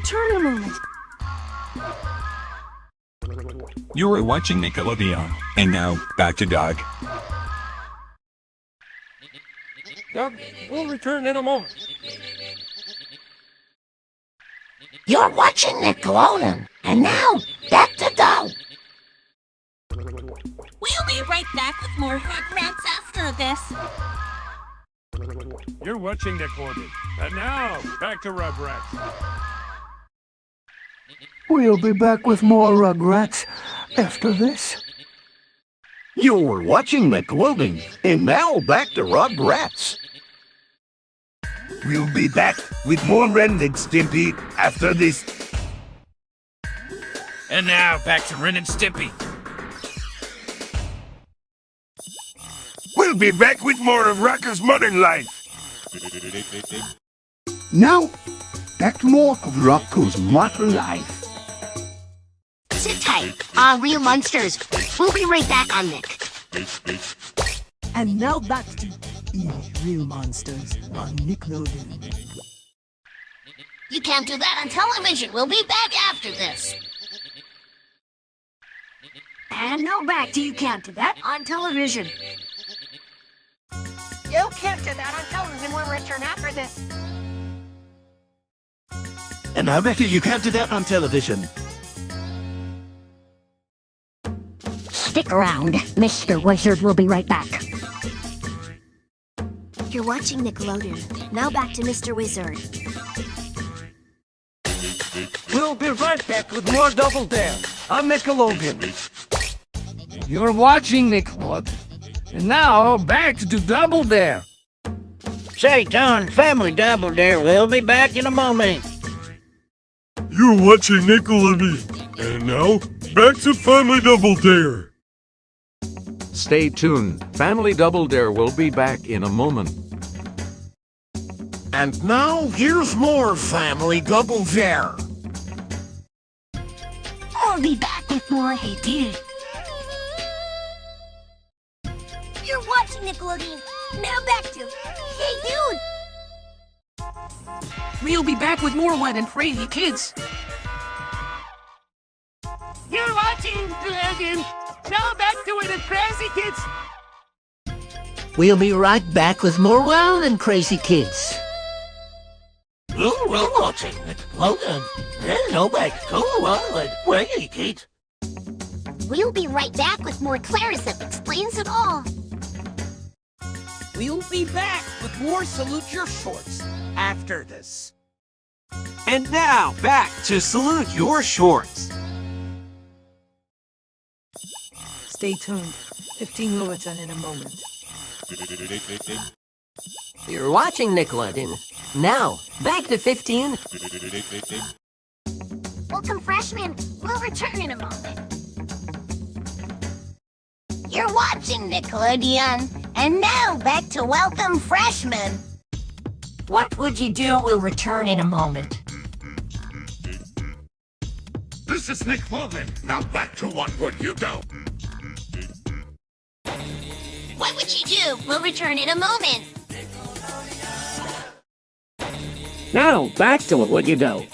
return in a moment. You are watching Nickelodeon. And now, back to Doug. Doug, we'll return in a moment. You're watching Nickelodeon. And now, back to Doug. We'll be right back with more Rugrats after this. You're watching Nickelodeon. And now, back to Rugrats. We'll be back with more Rugrats after this. You're watching Nickelodeon, and now back to Rugrats. We'll be back with more Ren and Stimpy after this. And now, back to Ren and Stimpy. We'll be back with more of Rocco's Modern Life. Now, back to more of Rocco's Modern Life. Sit tight. Real monsters. We'll be right back on Nick. And now back to Real Monsters on Nickelodeon. You can't do that on television. We'll be back after this. And now back to You Can't Do That on television. You can't do that on television. We'll return after this. And I bet you can't do that on television. Stick around. Mr. Wizard will be right back. You're watching Nickelodeon. Now back to Mr. Wizard. We'll be right back with more Double Dare on Nickelodeon. You're watching Nickelodeon. And now, back to Double Dare. Say, John, Family Double Dare will be back in a moment. You're watching Nickelodeon. And now, back to Family Double Dare. Stay tuned. Family Double Dare will be back in a moment. And now, here's more Family Double Dare. I'll be back with more Hey Dude. You're watching Nickelodeon. Now back to Hey Dude. We'll be back with more Wet and Crazy Kids. You're watching Nickelodeon. Now back to Wet and Crazy Kids. We'll be right back with more Wild and Crazy Kids. You're watching Nickelodeon, and now back to Wild and Crazy Kids. We'll be right back with more Clarissa Explains It All. We'll be back with more Salute Your Shorts after this. And now, back to Salute Your Shorts. Stay tuned. 15 will return in a moment. You're watching Nickelodeon. Now, back to 15. Welcome, freshmen. We'll return in a moment. You're watching Nickelodeon. And now, back to Welcome, Freshmen. What would you do? We'll return in a moment. This is Nickelodeon. Now back to What Would You Do? What would you do? We'll return in a moment. Now, back to What Would You Do?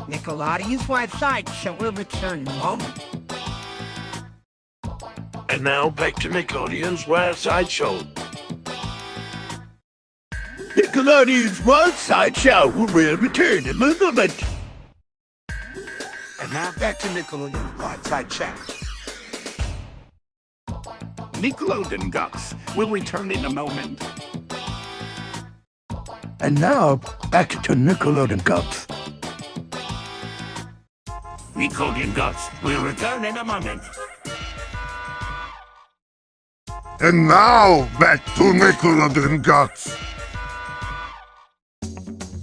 Nickelodeon's Wild Sideshow will return in a moment. And now back to Nickelodeon's Wild Sideshow. Nickelodeon's Wild Sideshow will return in a moment. And now back to Nickelodeon's Wild Sideshow. Nickelodeon Ducks will return in a moment. And now, back to Nickelodeon Ducks. Nickelodeon Ducks will return in a moment. And now, back to Nickelodeon Ducks.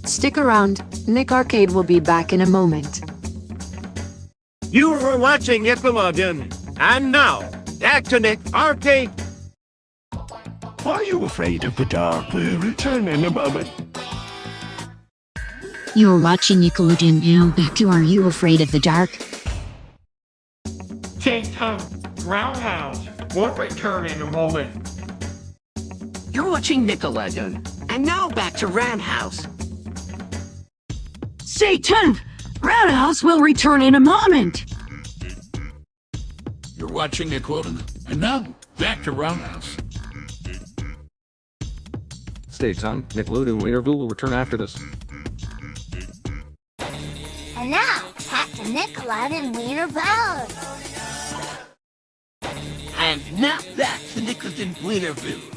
Stick around. Nick Arcade will be back in a moment. You were watching Nickelodeon. And now, back to Nick Arcade. Are you afraid of the dark? We'll return in a moment. You're watching Nickelodeon. Now back to Are You Afraid of the Dark? TikTok Roundhouse will return in a moment. You're watching Nickelodeon. And now back to Roundhouse. Stay tuned. Roundhouse will return in a moment. You're watching Nickelodeon. And now, back to Roundhouse. Stay tuned. Nickelodeon interview will return after this. And now, back to Nickelodeon Wiener Road. And now back to Nickelodeon Wienerville.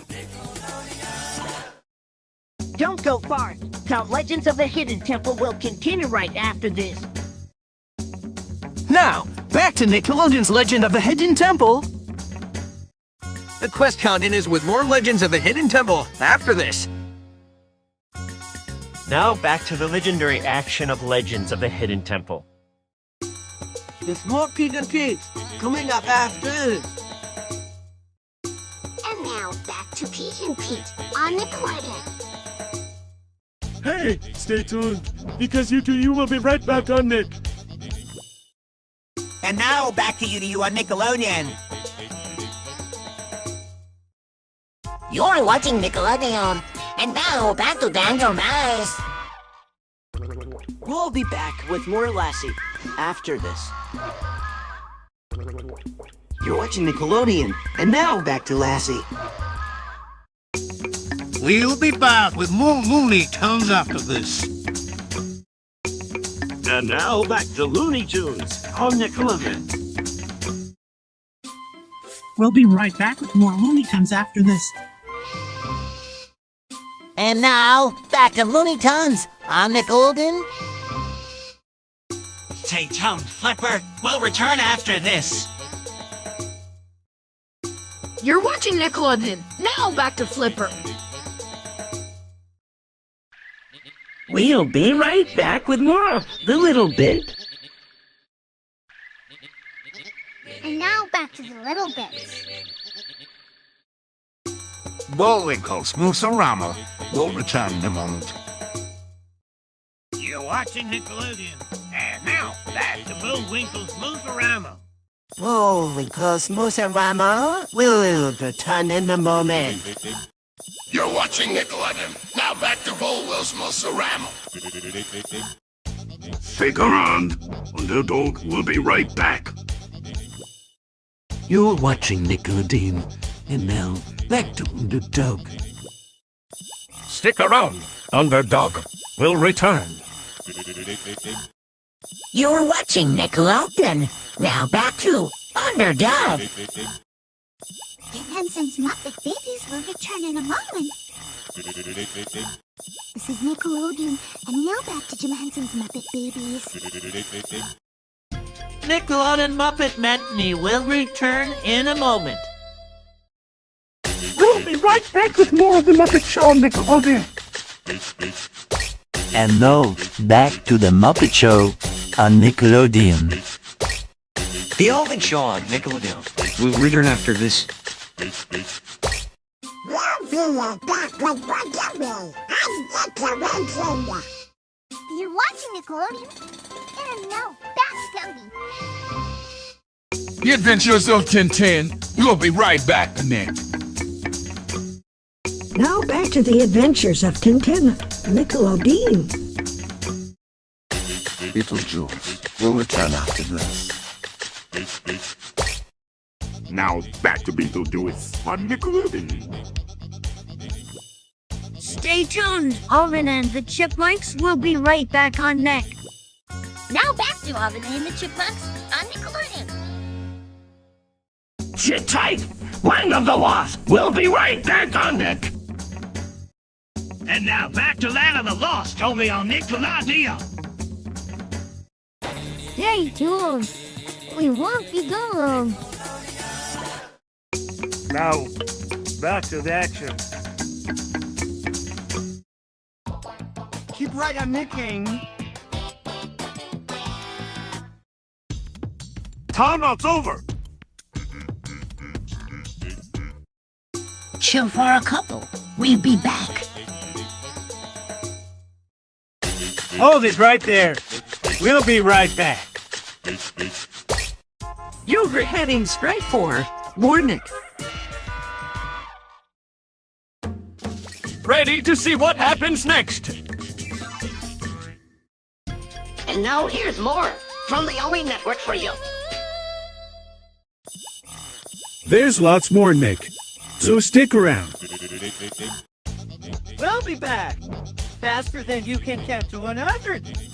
Don't go far. The Legends of the Hidden Temple will continue right after this. Now, back to Nickelodeon's Legend of the Hidden Temple. The quest continues with more Legends of the Hidden Temple after this. Now back to the legendary action of Legends of the Hidden Temple. There's more Pete and Pete coming up after this. And now, back to Pete and Pete on Nickelodeon. Hey, stay tuned, because you will be right back on Nick. And now back to you on Nickelodeon. You're watching Nickelodeon. And now, back to Daniel Mice. We'll be back with more Lassie after this. You're watching Nickelodeon, and now back to Lassie. We'll be back with more Looney Tunes after this. And now back to Looney Tunes on Nickelodeon. We'll be right back with more Looney Tunes after this. And now, back to Looney Tunes on Nickelodeon. Stay tuned, Flipper. We'll return after this. You're watching Nickelodeon. Now back to Flipper. We'll be right back with more of The Little Bit. And now, back to the Little Bits. Bullwinkle's Mooserama will return in a moment. You're watching Nickelodeon. And now back to Bullwinkle's Mooserama. Bullwinkle's Mooserama will return in a moment. You're watching Nickelodeon. Now back to Bullwinkle's Mooserama. Stick around. Underdog will be right back. You're watching Nickelodeon. And now back to Underdog. Stick around. Underdog will return. You're watching Nickelodeon. Now back to Underdog. Jim Henson's Muppet Babies will return in a moment. This is Nickelodeon, and now back to Jim Henson's Muppet Babies. Nickelodeon Muppet Matinee will return in a moment. We'll be right back with more of the Muppet Show on Nickelodeon. And now, back to the Muppet Show on Nickelodeon. The Oven Show on Nickelodeon. We'll return after this. You're watching Nickelodeon, and now back to Cody. The Adventures of Tintin. We'll be right back, Nick. Now back to the adventures of Tintin, Nickelodeon. Beetlejuice will return after this. Now back to Beetlejuice on Nickelodeon. Stay tuned. Alvin and the Chipmunks will be right back on Nick. Now back to Alvin and the Chipmunks on Nickelodeon. Sit tight. Land of the Lost will be right back on Nick. And now back to Land of the Lost only on Nickelodeon. Stay tuned. We won't be gone. Now, back to the action. Keep right on nicking. Timeout's over. Chill for a couple. We'll be back. Hold it right there. We'll be right back. You're heading straight for Nick. Ready to see what happens next. And now here's more from the only network for you. There's lots more, Nick. So stick around. We'll be back. Faster than you can count to 100.